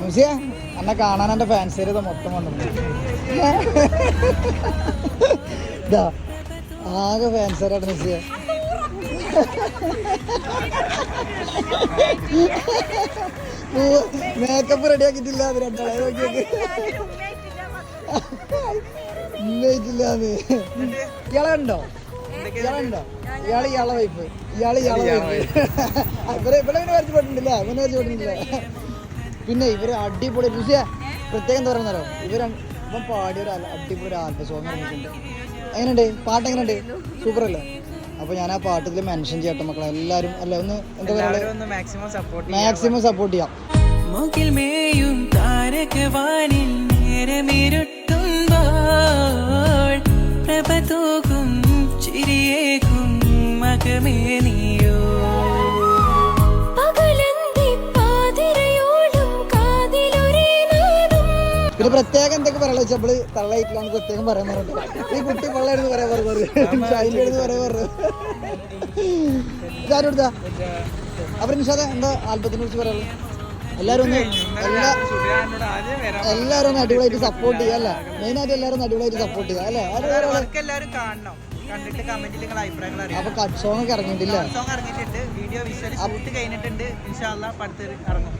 മുസിയ എന്നെ കാണാൻ എൻ്റെ ഫാൻസ് ഏരിയ മൊത്തം വന്നു. ഇതാ ആകെ ഫാൻസ് ഏരിയ മുസിയ. മേക്കപ്പ് റെഡി ആക്കിയിട്ടില്ല. അത് രണ്ടാളെ നോക്കിയൊക്കെ ഇല്ലാന്ന്. ഇയാളെ ഉണ്ടോ? ഇയാളുണ്ടോ? ഇയാളെ വൈഫ്. ഇയാളെ വൈഫ്. ഇവിടെ പരിചയപ്പെട്ടിട്ടില്ല. ഇവനെ പരിചയപ്പെട്ടിട്ടില്ല. പിന്നെ ഇവര് അടിപൊളി രുചിയ. പ്രത്യേകം എന്താ പറയുന്നല്ലോ, ഇവൻ പാടിയ ഒരു അടിപൊളി ഒരു ആൽബം സോങ് ഇറങ്ങിയിട്ടുണ്ട്. എങ്ങനെയുണ്ട് പാട്ട്? എങ്ങനെയുണ്ട്? സൂപ്പർ അല്ലേ? അപ്പൊ ഞാൻ ആ പാട്ടിൽ മെൻഷൻ ചെയ്യട്ടെ മക്കളെ എല്ലാരും. അല്ല ഒന്ന് എന്താ പറയുക, മാക്സിമം സപ്പോർട്ട് ചെയ്യാം. പിന്നെ പ്രത്യേകം എന്തൊക്കെ പറയാ വെച്ചപ്പോൾ തള്ളയിട്ടില്ലാന്ന് പ്രത്യേകം പറയാൻ പറഞ്ഞിട്ട് ഈ കുട്ടി പള്ളായിരുന്നു പറയാൻ പറഞ്ഞു. അതിൻ്റെ പറയാൻ പറഞ്ഞു. ഇതാരും എടുത്താ അപ്പൊ നിഷാദ എന്താ ആൽബത്തിനെ കുറിച്ച് പറയാനുള്ളത്? എല്ലാരും ഒന്ന് അടിപൊളിയായിട്ട് സപ്പോർട്ട് ചെയ്യാം അല്ലേ? മെയിനായിട്ട് എല്ലാവരും ഒന്ന് അടിപൊളിയായിട്ട് സപ്പോർട്ട് ചെയ്യാം അല്ലേ? അപ്പൊ കട്ട് സോങ് ഒക്കെ ഇറങ്ങിയിട്ടില്ല. വീഡിയോ വിഷ്വൽ ഷൂട്ട് കഴിഞ്ഞിട്ടുണ്ട്. ഇൻഷാ അല്ലാഹ് അടുത്ത് ഇറങ്ങും.